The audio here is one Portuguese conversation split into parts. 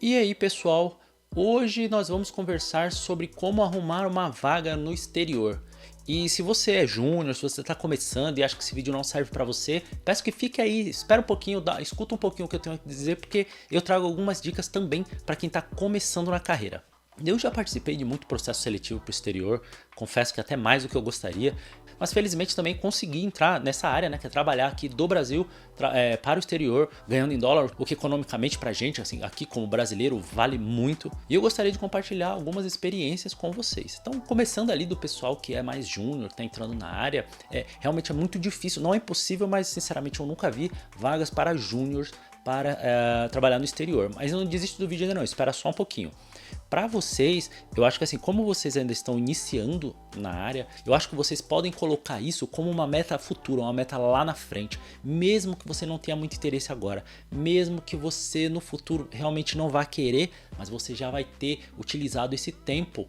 E aí, pessoal, hoje nós vamos conversar sobre como arrumar uma vaga no exterior. E se você é júnior, se você está começando e acha que esse vídeo não serve para você, peço que fique aí, espera um pouquinho, escuta um pouquinho o que eu tenho a dizer, porque eu trago algumas dicas também para quem está começando na carreira. Eu já participei de muito processo seletivo para o exterior, confesso que até mais do que eu gostaria, mas felizmente também consegui entrar nessa área, né, que é trabalhar aqui do Brasil para o exterior, ganhando em dólar, o que economicamente pra gente, assim, aqui como brasileiro, vale muito. E eu gostaria de compartilhar algumas experiências com vocês. Então, começando ali do pessoal que é mais júnior, tá entrando na área, realmente é muito difícil, não é impossível, mas sinceramente eu nunca vi vagas para júniors para trabalhar no exterior. Mas eu não desisto do vídeo ainda não, espera só um pouquinho. Para vocês, eu acho que assim, como vocês ainda estão iniciando na área, eu acho que vocês podem colocar isso como uma meta futura, uma meta lá na frente, mesmo que você não tenha muito interesse agora, mesmo que você no futuro realmente não vá querer, mas você já vai ter utilizado esse tempo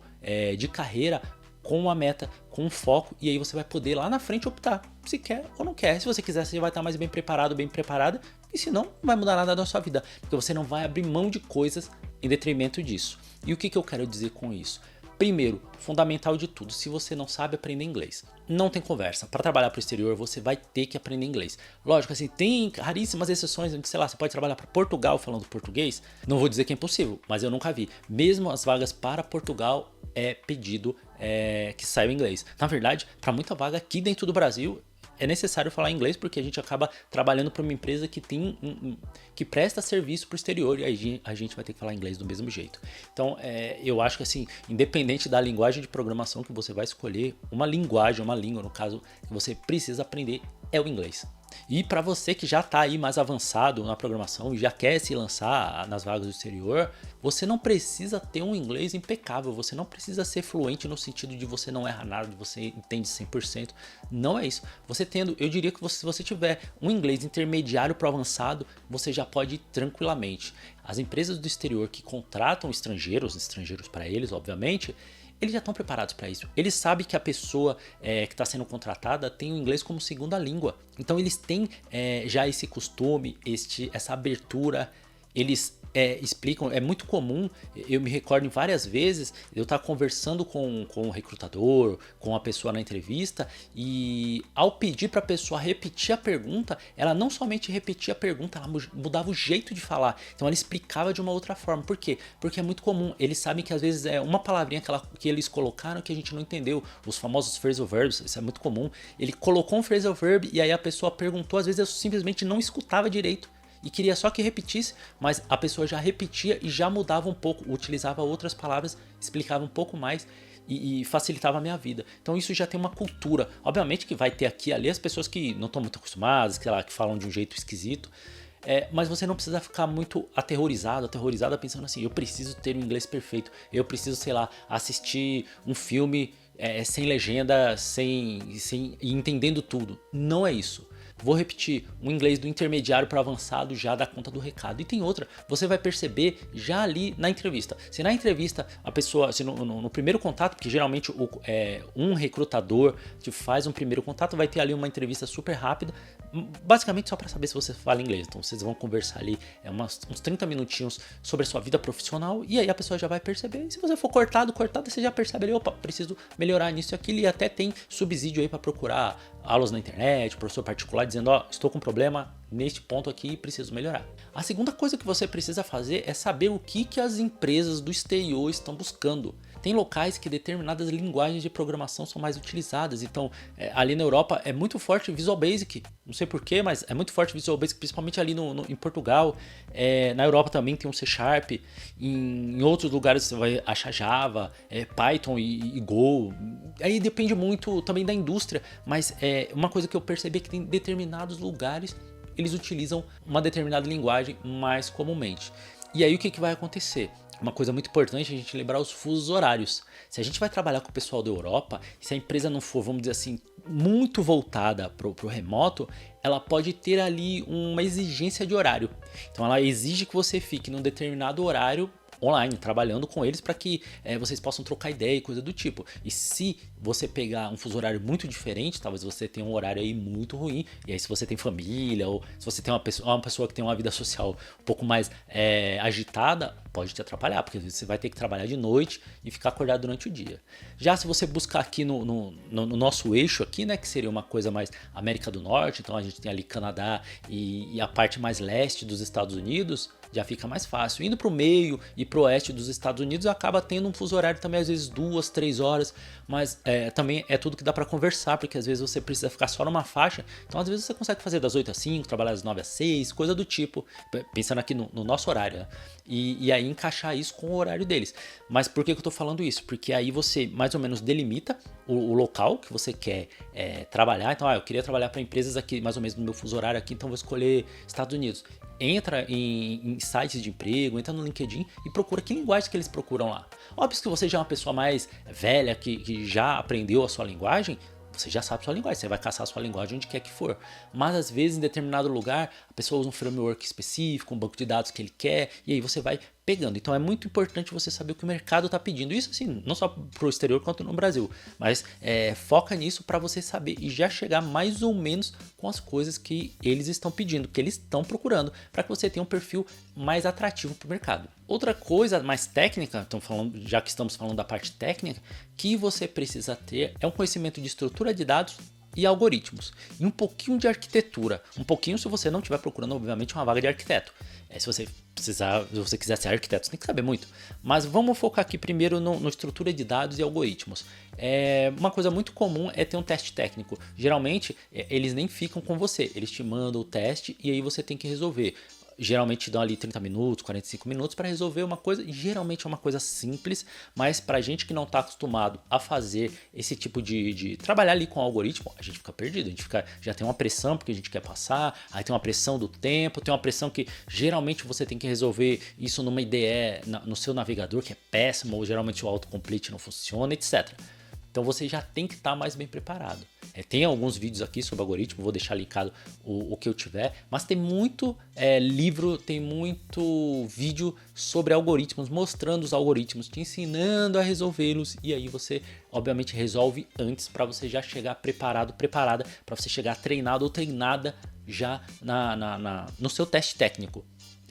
de carreira com uma meta, com um foco, e aí você vai poder lá na frente optar se quer ou não quer. Se você quiser, você vai estar mais bem preparado, bem preparada, e se não, não vai mudar nada na sua vida, porque você não vai abrir mão de coisas em detrimento disso. E o que eu quero dizer com isso? Primeiro, fundamental de tudo, se você não sabe aprender inglês, não tem conversa. Para trabalhar para o exterior, você vai ter que aprender inglês. Lógico, assim, tem raríssimas exceções onde, sei lá, você pode trabalhar para Portugal falando português. Não vou dizer que é impossível, mas eu nunca vi. Mesmo as vagas para Portugal é pedido que saiba inglês. Na verdade, para muita vaga aqui dentro do Brasil, é necessário falar inglês porque a gente acaba trabalhando para uma empresa que que presta serviço para o exterior e aí a gente vai ter que falar inglês do mesmo jeito. Então, eu acho que assim, independente da linguagem de programação que você vai escolher, uma linguagem, uma língua no caso, que você precisa aprender é o inglês. E para você que já está aí mais avançado na programação e já quer se lançar nas vagas do exterior, você não precisa ter um inglês impecável, você não precisa ser fluente no sentido de você não erra nada, de você entende 100%, não é isso. Você tendo, eu diria que se você tiver um inglês intermediário para avançado, você já pode ir tranquilamente. As empresas do exterior que contratam estrangeiros para eles, obviamente, eles já estão preparados para isso. Eles sabem que a pessoa que está sendo contratada tem o inglês como segunda língua. Então eles têm já esse costume, essa abertura. Eles explicam, é muito comum, eu me recordo em várias vezes, eu estar conversando com o recrutador, com a pessoa na entrevista, e ao pedir para a pessoa repetir a pergunta, ela não somente repetia a pergunta, ela mudava o jeito de falar. Então ela explicava de uma outra forma. Por quê? Porque é muito comum, eles sabem que às vezes é uma palavrinha que eles colocaram que a gente não entendeu, os famosos phrasal verbs, isso é muito comum. Ele colocou um phrasal verb e aí a pessoa perguntou, às vezes eu simplesmente não escutava direito e queria só que repetisse, mas a pessoa já repetia e já mudava um pouco, utilizava outras palavras, explicava um pouco mais e facilitava a minha vida. Então isso já tem uma cultura. Obviamente que vai ter aqui e ali as pessoas que não estão muito acostumadas, que falam de um jeito esquisito, mas você não precisa ficar muito aterrorizada pensando assim, eu preciso ter um inglês perfeito, eu preciso, sei lá, assistir um filme sem legenda, e entendendo tudo. Não é isso. Vou repetir, um inglês do intermediário para avançado já dá conta do recado. E tem outra, você vai perceber já ali na entrevista. Se na entrevista a pessoa, se no primeiro contato, porque geralmente um recrutador te faz um primeiro contato, vai ter ali uma entrevista super rápida, basicamente só para saber se você fala inglês. Então vocês vão conversar ali uns 30 minutinhos sobre a sua vida profissional e aí a pessoa já vai perceber. E se você for cortado, você já percebe ali, opa, preciso melhorar nisso e aquilo, e até tem subsídio aí para procurar aulas na internet, professor particular dizendo, ó, estou com problema neste ponto aqui e preciso melhorar. A segunda coisa que você precisa fazer é saber o que as empresas do exterior estão buscando. Tem locais que determinadas linguagens de programação são mais utilizadas, então ali na Europa é muito forte Visual Basic, não sei porquê, mas é muito forte Visual Basic, principalmente ali em Portugal. Na Europa também tem um C Sharp, em outros lugares você vai achar Java, Python e Go. Aí depende muito também da indústria, mas uma coisa que eu percebi é que tem determinados lugares eles utilizam uma determinada linguagem mais comumente. E aí o que vai acontecer? Uma coisa muito importante é a gente lembrar os fusos horários. Se a gente vai trabalhar com o pessoal da Europa, se a empresa não for, vamos dizer assim, muito voltada para o remoto, ela pode ter ali uma exigência de horário. Então ela exige que você fique num determinado horário online, trabalhando com eles para que vocês possam trocar ideia e coisa do tipo. E se você pegar um fuso horário muito diferente, talvez você tenha um horário aí muito ruim, e aí se você tem família, ou se você tem uma pessoa que tem uma vida social um pouco mais agitada, pode te atrapalhar, porque você vai ter que trabalhar de noite e ficar acordado durante o dia. Já se você buscar aqui no nosso eixo aqui, né, que seria uma coisa mais América do Norte, então a gente tem ali Canadá e a parte mais leste dos Estados Unidos, já fica mais fácil. Indo para o meio e para o oeste dos Estados Unidos, acaba tendo um fuso horário também, às vezes 2, 3 horas, mas também é tudo que dá para conversar, porque às vezes você precisa ficar só numa faixa, então às vezes você consegue fazer das 8 às 5, trabalhar das 9 às 6, coisa do tipo, pensando aqui no nosso horário, né? E aí encaixar isso com o horário deles. Mas por que eu tô falando isso? Porque aí você mais ou menos delimita o local que você quer trabalhar. Então, eu queria trabalhar para empresas aqui, mais ou menos no meu fuso horário aqui, então vou escolher Estados Unidos. Entra em sites de emprego, entra no LinkedIn e procura que linguagem que eles procuram lá. Óbvio que você já é uma pessoa mais velha, que já aprendeu a sua linguagem, você já sabe a sua linguagem, você vai caçar a sua linguagem onde quer que for. Mas às vezes em determinado lugar a pessoa usa um framework específico, um banco de dados que ele quer, e aí você vai pegando. Então é muito importante você saber o que o mercado está pedindo. Isso assim, não só para o exterior quanto no Brasil. Mas foca nisso para você saber e já chegar mais ou menos com as coisas que eles estão pedindo, que eles estão procurando, para que você tenha um perfil mais atrativo para o mercado. Outra coisa mais técnica, já que estamos falando da parte técnica, que você precisa ter é um conhecimento de estrutura de dados e algoritmos. E um pouquinho de arquitetura. Um pouquinho se você não estiver procurando, obviamente, uma vaga de arquiteto. Se você quiser ser arquiteto, você tem que saber muito. Mas vamos focar aqui primeiro no estrutura de dados e algoritmos. Uma coisa muito comum é ter um teste técnico. Geralmente, eles nem ficam com você. Eles te mandam o teste e aí você tem que resolver. Geralmente te dão ali 30 minutos, 45 minutos para resolver uma coisa, e geralmente é uma coisa simples, mas para gente que não está acostumado a fazer esse tipo de trabalhar ali com o algoritmo, a gente fica perdido, já tem uma pressão porque a gente quer passar, aí tem uma pressão do tempo, tem uma pressão que geralmente você tem que resolver isso numa IDE, no seu navegador, que é péssimo, ou geralmente o autocomplete não funciona, etc. Então você já tem que estar mais bem preparado. Tem alguns vídeos aqui sobre algoritmo, vou deixar linkado o que eu tiver, mas tem muito livro, tem muito vídeo sobre algoritmos, mostrando os algoritmos, te ensinando a resolvê-los, e aí você obviamente resolve antes para você já chegar preparado, preparada, para você chegar treinado ou treinada já no seu teste técnico.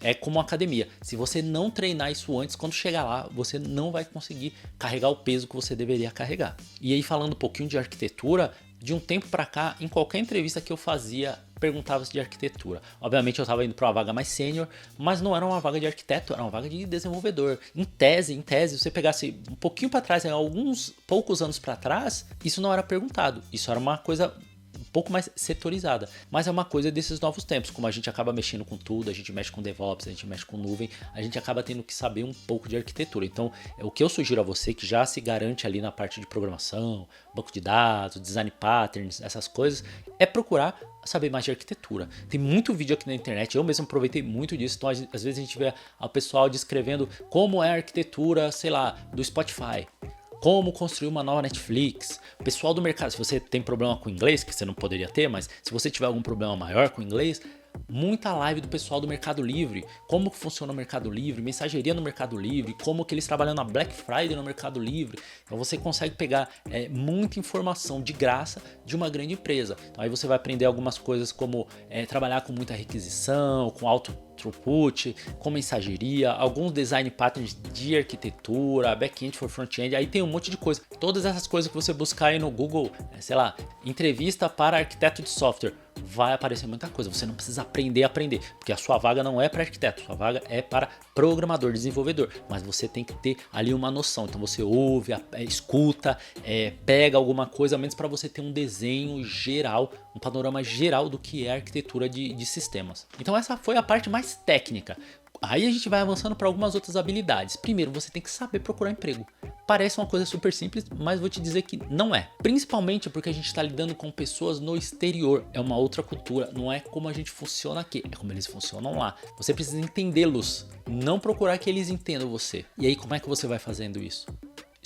É como uma academia. Se você não treinar isso antes, quando chegar lá, você não vai conseguir carregar o peso que você deveria carregar. E aí, falando um pouquinho de arquitetura, de um tempo para cá, em qualquer entrevista que eu fazia, perguntava-se de arquitetura. Obviamente eu estava indo para uma vaga mais sênior, mas não era uma vaga de arquiteto, era uma vaga de desenvolvedor. Em tese, se você pegasse um pouquinho para trás, alguns poucos anos para trás, isso não era perguntado. Isso era uma coisa um pouco mais setorizada, mas é uma coisa desses novos tempos, como a gente acaba mexendo com tudo, a gente mexe com DevOps, a gente mexe com nuvem, a gente acaba tendo que saber um pouco de arquitetura. Então, o que eu sugiro a você que já se garante ali na parte de programação, banco de dados, design patterns, essas coisas, é procurar saber mais de arquitetura. Tem muito vídeo aqui na internet, eu mesmo aproveitei muito disso, então às vezes a gente vê o pessoal descrevendo como é a arquitetura, sei lá, do Spotify. Como construir uma nova Netflix. Pessoal do mercado, se você tem problema com inglês, que você não poderia ter, mas se você tiver algum problema maior com inglês, muita live do pessoal do Mercado Livre, como que funciona o Mercado Livre, mensageria no Mercado Livre, como que eles trabalham na Black Friday no Mercado Livre. Então você consegue pegar muita informação de graça de uma grande empresa. Então aí você vai aprender algumas coisas como trabalhar com muita requisição, com alto throughput, com mensageria, alguns design patterns de arquitetura, back-end for front-end, aí tem um monte de coisa. Todas essas coisas que você buscar aí no Google, sei lá, entrevista para arquiteto de software, vai aparecer muita coisa. Você não precisa aprender, porque a sua vaga não é para arquiteto, sua vaga é para programador, desenvolvedor, mas você tem que ter ali uma noção. Então você ouve, escuta, pega alguma coisa, menos para você ter um desenho geral, um panorama geral do que é a arquitetura de sistemas. Então essa foi a parte mais técnica. Aí a gente vai avançando para algumas outras habilidades. Primeiro, você tem que saber procurar emprego. Parece uma coisa super simples, mas vou te dizer que não é. Principalmente porque a gente está lidando com pessoas no exterior. É uma outra cultura. Não é como a gente funciona aqui, é como eles funcionam lá. Você precisa entendê-los, não procurar que eles entendam você. E aí, como é que você vai fazendo isso?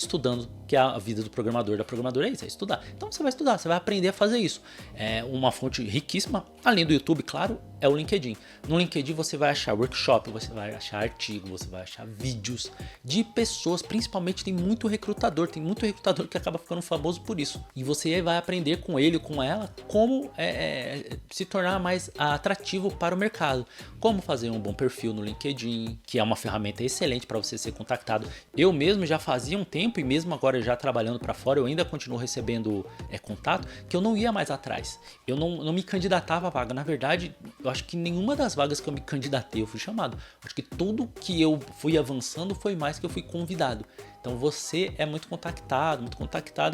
estudando, que é a vida do programador, da programadora é isso, é estudar. Então você vai estudar, você vai aprender a fazer isso. É uma fonte riquíssima, além do YouTube, claro, é o LinkedIn. No LinkedIn você vai achar workshop, você vai achar artigo, você vai achar vídeos de pessoas, principalmente tem muito recrutador que acaba ficando famoso por isso. E você vai aprender com ele ou com ela como se tornar mais atrativo para o mercado. Como fazer um bom perfil no LinkedIn, que é uma ferramenta excelente para você ser contactado. Eu mesmo já fazia um tempo e mesmo agora já trabalhando para fora, eu ainda continuo recebendo contato, que eu não ia mais atrás. Eu não me candidatava à vaga. Na verdade, eu acho que nenhuma das vagas que eu me candidatei eu fui chamado. Acho que tudo que eu fui avançando foi mais que eu fui convidado. Então você é muito contactado,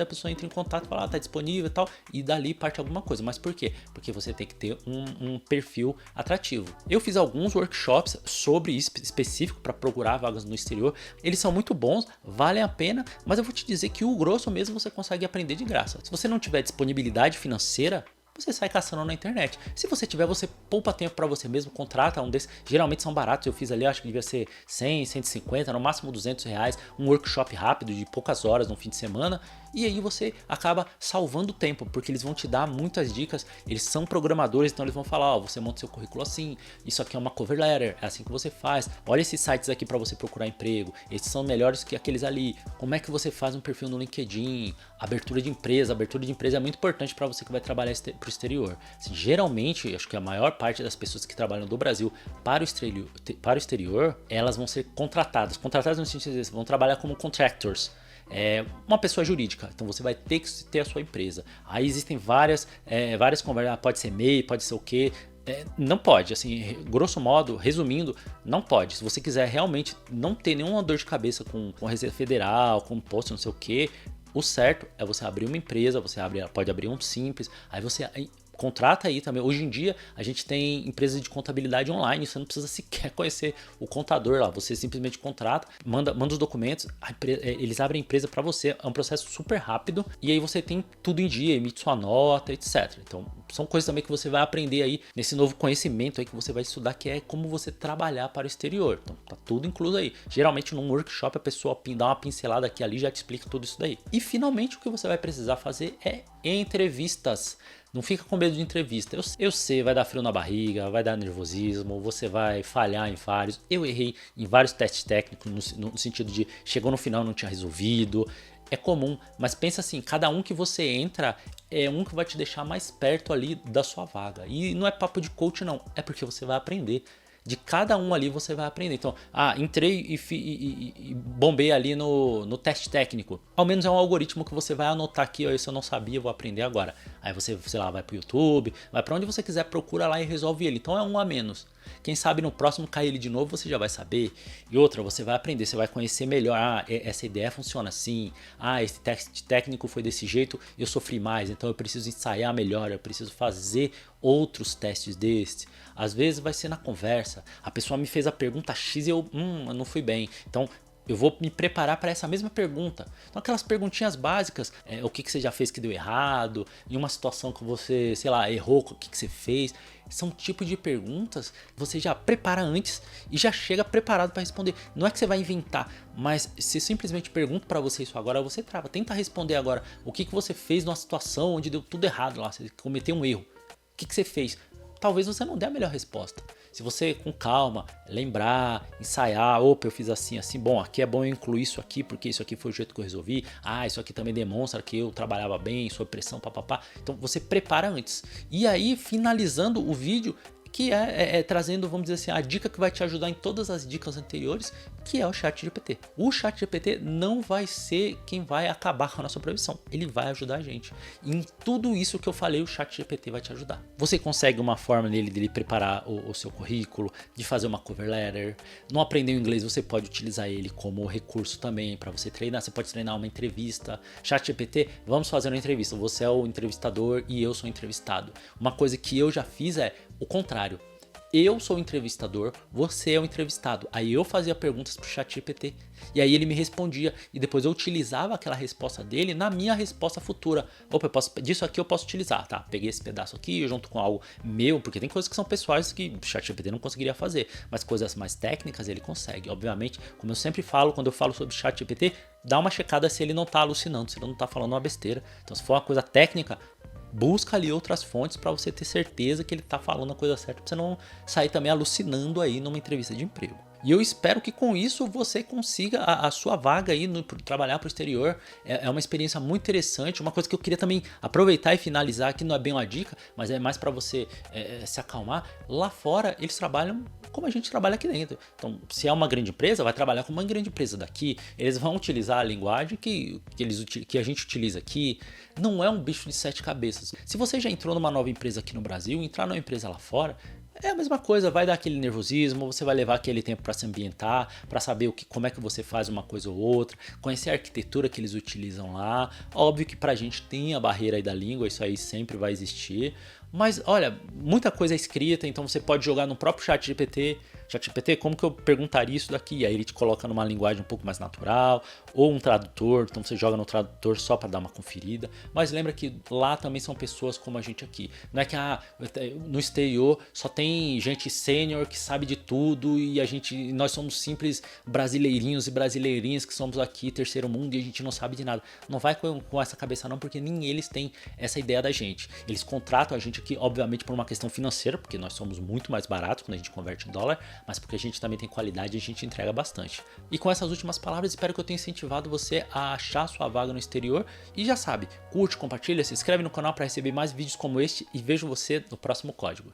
a pessoa entra em contato e fala, tá disponível e tal, e dali parte alguma coisa. Mas por quê? Porque você tem que ter um perfil atrativo. Eu fiz alguns workshops sobre isso específico para procurar vagas no exterior. Eles são muito bons, valem a pena, mas eu vou te dizer que o grosso mesmo você consegue aprender de graça. Se você não tiver disponibilidade financeira, você sai caçando na internet. Se você tiver, você poupa tempo para você mesmo, contrata um desses. Geralmente são baratos, eu fiz ali, acho que devia ser 100, 150, no máximo 200 reais. Um workshop rápido de poucas horas no fim de semana. E aí você acaba salvando tempo, porque eles vão te dar muitas dicas. Eles são programadores, então eles vão falar, ó, você monta seu currículo assim, isso aqui é uma cover letter, é assim que você faz. Olha esses sites aqui para você procurar emprego, esses são melhores que aqueles ali. Como é que você faz um perfil no LinkedIn? Abertura de empresa é muito importante para você que vai trabalhar para o exterior. Assim, geralmente, acho que a maior parte das pessoas que trabalham do Brasil para o exterior, elas vão ser contratadas no sentido de vão trabalhar como contractors. Uma pessoa jurídica, então você vai ter que ter a sua empresa. Aí existem várias conversas, pode ser MEI, pode ser o quê? Não pode, assim, grosso modo, resumindo, não pode. Se você quiser realmente não ter nenhuma dor de cabeça com Receita Federal, com imposto, não sei o quê, o certo é você abrir uma empresa, pode abrir um simples, aí você contrata aí também. Hoje em dia a gente tem empresas de contabilidade online, você não precisa sequer conhecer o contador lá, você simplesmente contrata, manda os documentos, eles abrem a empresa para você, é um processo super rápido e aí você tem tudo em dia, emite sua nota, etc. Então são coisas também que você vai aprender aí nesse novo conhecimento aí que você vai estudar, que é como você trabalhar para o exterior. Então tá tudo incluso aí. Geralmente num workshop a pessoa dá uma pincelada aqui ali e já te explica tudo isso daí. E finalmente o que você vai precisar fazer é entrevistas. Não fica com medo de entrevista. Eu sei, vai dar frio na barriga, vai dar nervosismo, você vai falhar em vários. Eu errei em vários testes técnicos no sentido de chegou no final e não tinha resolvido. É comum, mas pensa assim, cada um que você entra é um que vai te deixar mais perto ali da sua vaga. E não é papo de coach não, é porque você vai aprender. De cada um ali você vai aprender. Então, entrei e bombei ali no teste técnico. Ao menos é um algoritmo que você vai anotar aqui, ó, isso eu não sabia, vou aprender agora. Aí você, sei lá, vai pro YouTube, vai para onde você quiser, procura lá e resolve ele. Então é um a menos. Quem sabe no próximo cair ele de novo, você já vai saber. E outra, você vai aprender, você vai conhecer melhor. Essa ideia funciona assim. Esse teste técnico foi desse jeito, eu sofri mais, então eu preciso ensaiar melhor, eu preciso fazer outros testes desses. Às vezes vai ser na conversa. A pessoa me fez a pergunta X e eu não fui bem. Então eu vou me preparar para essa mesma pergunta. Então aquelas perguntinhas básicas, o que você já fez que deu errado, em uma situação que você, sei lá, errou, o que você fez. São tipos de perguntas que você já prepara antes e já chega preparado para responder. Não é que você vai inventar, mas se simplesmente pergunto para você isso agora, você trava. Tenta responder agora o que você fez numa situação onde deu tudo errado lá, você cometeu um erro. O que você fez? Talvez você não dê a melhor resposta. Se você, com calma, lembrar, ensaiar, opa, eu fiz assim, assim, bom, aqui é bom eu incluir isso aqui, porque isso aqui foi o jeito que eu resolvi, isso aqui também demonstra que eu trabalhava bem, sob pressão, papapá. Então você prepara antes. E aí, finalizando o vídeo, que trazendo, vamos dizer assim, a dica que vai te ajudar em todas as dicas anteriores, que é o ChatGPT. O ChatGPT não vai ser quem vai acabar com a nossa profissão, ele vai ajudar a gente. E em tudo isso que eu falei, o ChatGPT vai te ajudar. Você consegue uma forma dele preparar o seu currículo, de fazer uma cover letter. Não aprendeu inglês, você pode utilizar ele como recurso também para você treinar. Você pode treinar uma entrevista. ChatGPT, vamos fazer uma entrevista. Você é o entrevistador e eu sou o entrevistado. Uma coisa que eu já fiz é o contrário. eu sou o entrevistador, você é o entrevistado. Aí eu fazia perguntas pro ChatGPT e aí ele me respondia e depois eu utilizava aquela resposta dele na minha resposta futura. Opa, disso aqui eu posso utilizar, tá? Peguei esse pedaço aqui junto com algo meu, porque tem coisas que são pessoais que o ChatGPT não conseguiria fazer, mas coisas mais técnicas ele consegue. Obviamente, como eu sempre falo, quando eu falo sobre ChatGPT, dá uma checada se ele não tá alucinando, se ele não tá falando uma besteira. Então, se for uma coisa técnica, busca ali outras fontes para você ter certeza que ele tá falando a coisa certa, para você não sair também alucinando aí numa entrevista de emprego. E eu espero que com isso você consiga a sua vaga aí trabalhar para o exterior. É uma experiência muito interessante. Uma coisa que eu queria também aproveitar e finalizar aqui, não é bem uma dica, mas é mais para você se acalmar. Lá fora eles trabalham como a gente trabalha aqui dentro. Então, se é uma grande empresa, vai trabalhar como uma grande empresa daqui. Eles vão utilizar a linguagem que a gente utiliza aqui. Não é um bicho de 7 cabeças. Se você já entrou numa nova empresa aqui no Brasil, entrar numa empresa lá fora, é a mesma coisa, vai dar aquele nervosismo, você vai levar aquele tempo para se ambientar, para saber como é que você faz uma coisa ou outra, conhecer a arquitetura que eles utilizam lá. Óbvio que pra gente tem a barreira aí da língua, isso aí sempre vai existir. Mas olha, muita coisa é escrita, então você pode jogar no próprio ChatGPT. ChatGPT, como que eu perguntaria isso daqui? Aí ele te coloca numa linguagem um pouco mais natural, ou um tradutor, então você joga no tradutor só para dar uma conferida. Mas lembra que lá também são pessoas como a gente aqui. Não é que no exterior só tem gente sênior que sabe de tudo e nós somos simples brasileirinhos e brasileirinhas que somos aqui, terceiro mundo, e a gente não sabe de nada. Não vai com essa cabeça não, porque nem eles têm essa ideia da gente. Eles contratam a gente aqui, obviamente, por uma questão financeira, porque nós somos muito mais baratos quando a gente converte em dólar, mas porque a gente também tem qualidade e a gente entrega bastante. E com essas últimas palavras, espero que eu tenha incentivado você a achar sua vaga no exterior. E já sabe, curte, compartilha, se inscreve no canal para receber mais vídeos como este e vejo você no próximo código.